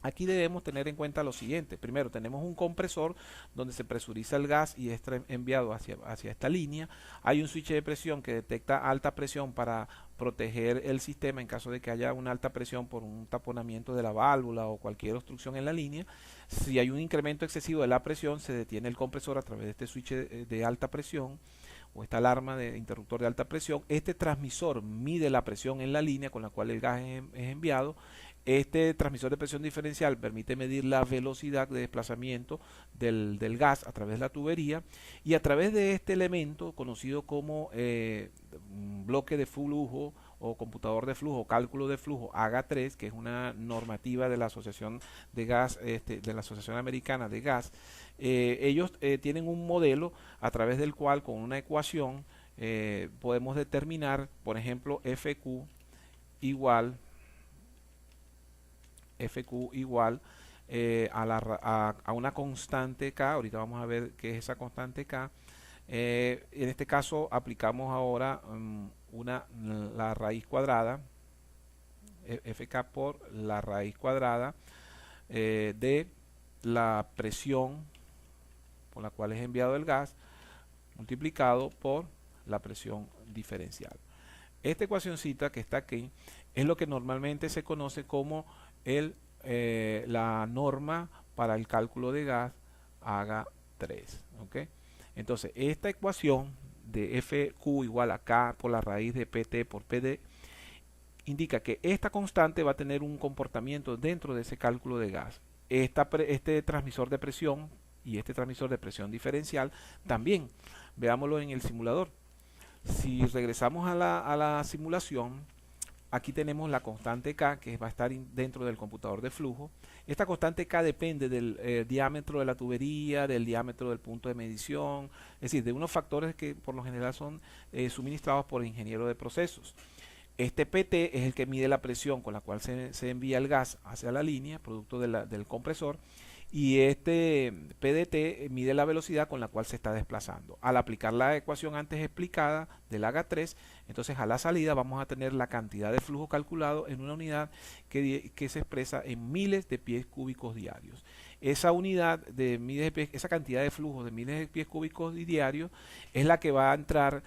Aquí debemos tener en cuenta lo siguiente. Primero, tenemos un compresor donde se presuriza el gas y es enviado hacia esta línea. Hay un switch de presión que detecta alta presión para proteger el sistema en caso de que haya una alta presión por un taponamiento de la válvula o cualquier obstrucción en la línea. Si hay un incremento excesivo de la presión, se detiene el compresor a través de este switch de alta presión o esta alarma de interruptor de alta presión. Este transmisor mide la presión en la línea con la cual el gas es enviado. Este transmisor de presión diferencial permite medir la velocidad de desplazamiento del gas a través de la tubería, y a través de este elemento conocido como bloque de flujo o computador de flujo, cálculo de flujo AGA3, que es una normativa de la Asociación de Gas, de la Asociación Americana de Gas. Ellos tienen un modelo a través del cual, con una ecuación, podemos determinar, por ejemplo, FQ igual a una constante K. Ahorita vamos a ver qué es esa constante K. En este caso aplicamos ahora la raíz cuadrada, FK por la raíz cuadrada de la presión por la cual es enviado el gas multiplicado por la presión diferencial. Esta ecuacioncita que está aquí es lo que normalmente se conoce como la norma para el cálculo de gas AGA3. ¿Okay? Entonces, esta ecuación de FQ igual a K por la raíz de PT por PD indica que esta constante va a tener un comportamiento dentro de ese cálculo de gas. Este transmisor de presión y este transmisor de presión diferencial también. Veámoslo en el simulador. Si regresamos a la simulación, aquí tenemos la constante K, que va a estar dentro del computador de flujo. Esta constante K depende del diámetro de la tubería, del diámetro del punto de medición, es decir, de unos factores que por lo general son suministrados por el ingeniero de procesos. Este PT es el que mide la presión con la cual se envía el gas hacia la línea, producto del compresor, y este PDT mide la velocidad con la cual se está desplazando. Al aplicar la ecuación antes explicada del AGA3, entonces a la salida vamos a tener la cantidad de flujo calculado en una unidad que se expresa en miles de pies cúbicos diarios. Esa unidad de miles de pies, esa cantidad de flujo de miles de pies cúbicos diarios es la que va a entrar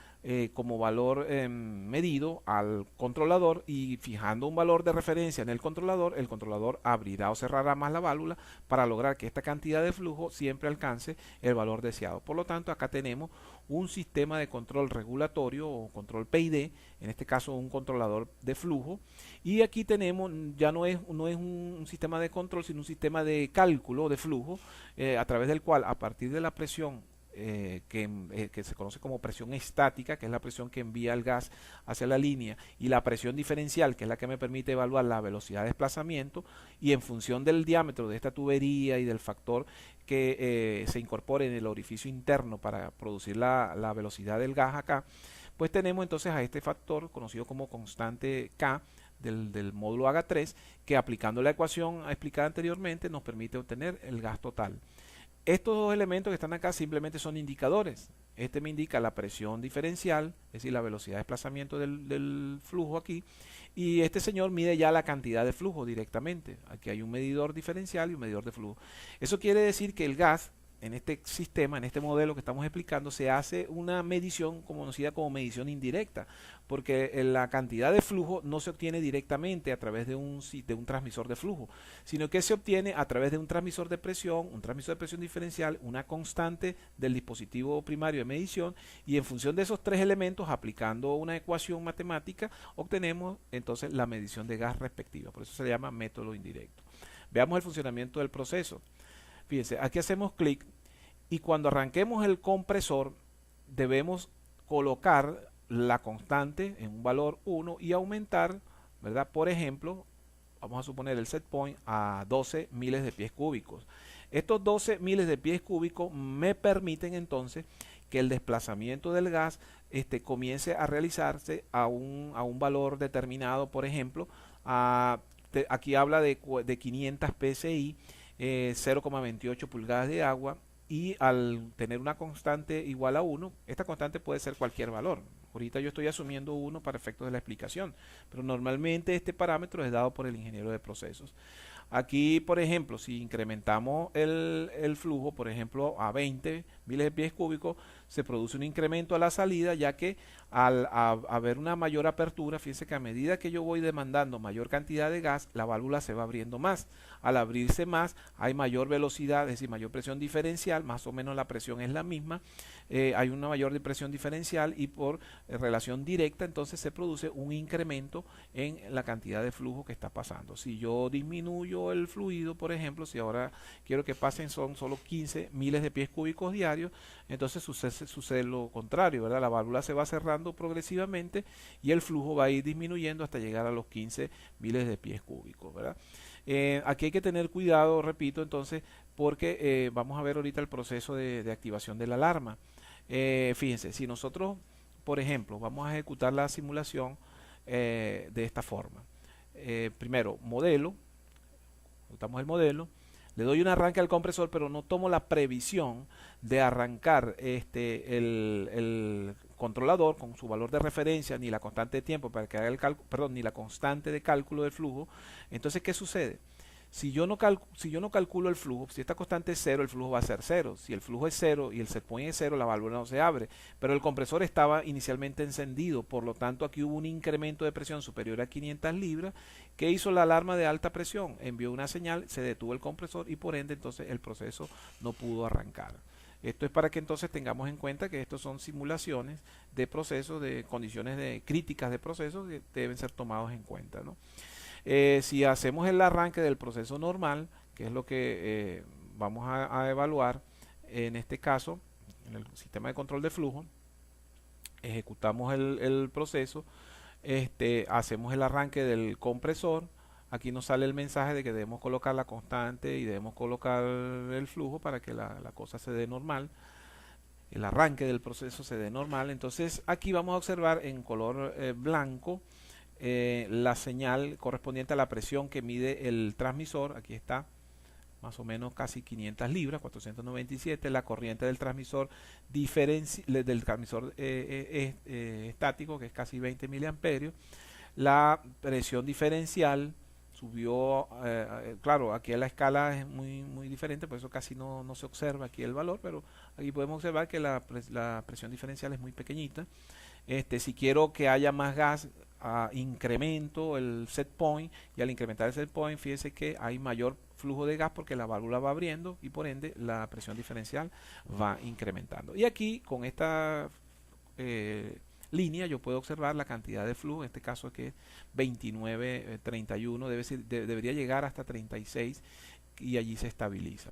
como valor medido al controlador, y fijando un valor de referencia en el controlador abrirá o cerrará más la válvula para lograr que esta cantidad de flujo siempre alcance el valor deseado. Por lo tanto, acá tenemos un sistema de control regulatorio o control PID, en este caso un controlador de flujo, y aquí tenemos, ya no es un sistema de control, sino un sistema de cálculo de flujo, a través del cual, a partir de la presión que se conoce como presión estática, que es la presión que envía el gas hacia la línea, y la presión diferencial, que es la que me permite evaluar la velocidad de desplazamiento, y en función del diámetro de esta tubería y del factor que se incorpore en el orificio interno para producir la velocidad del gas acá, pues tenemos entonces a este factor conocido como constante K del módulo AGA3, que aplicando la ecuación explicada anteriormente nos permite obtener el gas total. Estos dos elementos que están acá simplemente son indicadores. Este me indica la presión diferencial, es decir, la velocidad de desplazamiento del flujo aquí, y este señor mide ya la cantidad de flujo directamente. Aquí hay un medidor diferencial y un medidor de flujo. Eso quiere decir que el gas, en este sistema, en este modelo que estamos explicando, se hace una medición conocida como medición indirecta, porque la cantidad de flujo no se obtiene directamente a través de un transmisor de flujo, sino que se obtiene a través de un transmisor de presión diferencial, una constante del dispositivo primario de medición, y en función de esos tres elementos, aplicando una ecuación matemática, obtenemos entonces la medición de gas respectiva. Por eso se llama método indirecto. Veamos el funcionamiento del proceso. Fíjense, aquí hacemos clic, y cuando arranquemos el compresor debemos colocar la constante en un valor 1 y aumentar, ¿verdad? Por ejemplo, vamos a suponer el set point a 12 miles de pies cúbicos. Estos 12 miles de pies cúbicos me permiten entonces que el desplazamiento del gas comience a realizarse a un valor determinado. Por ejemplo, aquí habla de 500 psi, 0,28 pulgadas de agua, y al tener una constante igual a 1, esta constante puede ser cualquier valor. Ahorita yo estoy asumiendo 1 para efectos de la explicación, pero normalmente este parámetro es dado por el ingeniero de procesos. Aquí, por ejemplo, si incrementamos el flujo, por ejemplo, a 20 miles de pies cúbicos, se produce un incremento a la salida, ya que al haber una mayor apertura, fíjense que a medida que yo voy demandando mayor cantidad de gas, la válvula se va abriendo más. Al abrirse más, hay mayor velocidad, es decir, mayor presión diferencial, más o menos la presión es la misma, hay una mayor presión diferencial y por relación directa, entonces se produce un incremento en la cantidad de flujo que está pasando. Si yo disminuyo el fluido, por ejemplo, si ahora quiero que pasen son solo 15 miles de pies cúbicos diarios, entonces sucede lo contrario, ¿verdad? La válvula se va cerrando progresivamente y el flujo va a ir disminuyendo hasta llegar a los 15 miles de pies cúbicos, ¿verdad? Aquí hay que tener cuidado, repito, entonces, porque vamos a ver ahorita el proceso de activación de la alarma. Fíjense, si nosotros, por ejemplo, vamos a ejecutar la simulación de esta forma. Primero, modelo, ejecutamos el modelo, le doy un arranque al compresor, pero no tomo la previsión de arrancar el controlador con su valor de referencia ni la constante de tiempo para que haga el cálculo, perdón, ni la constante de cálculo del flujo. Entonces, ¿qué sucede? Si yo no calculo el flujo, si esta constante es cero, el flujo va a ser cero. Si el flujo es cero y el set point es cero, la válvula no se abre. Pero el compresor estaba inicialmente encendido, por lo tanto aquí hubo un incremento de presión superior a 500 libras. ¿Qué hizo la alarma de alta presión? Envió una señal, se detuvo el compresor y por ende entonces el proceso no pudo arrancar. Esto es para que entonces tengamos en cuenta que estos son simulaciones de procesos, de condiciones críticas de procesos que deben ser tomados en cuenta, ¿no? Si hacemos el arranque del proceso normal, que es lo que vamos a evaluar en este caso, en el sistema de control de flujo, ejecutamos el proceso, hacemos el arranque del compresor. Aquí nos sale el mensaje de que debemos colocar la constante y debemos colocar el flujo para que la cosa se dé normal, el arranque del proceso se dé normal. Entonces aquí vamos a observar en color blanco la señal correspondiente a la presión que mide el transmisor. Aquí está, más o menos casi 500 libras, 497, la corriente del transmisor estático, que es casi 20 miliamperios. La presión diferencial subió, claro, aquí la escala es muy diferente, por eso casi no se observa aquí el valor, pero aquí podemos observar que la presión diferencial es muy pequeñita. Si quiero que haya más gas, incremento el set point, y al incrementar el set point, fíjense que hay mayor flujo de gas porque la válvula va abriendo y por ende la presión diferencial va incrementando. Y aquí con esta línea yo puedo observar la cantidad de flujo, en este caso es que es 29, 31, debería llegar hasta 36 y allí se estabiliza.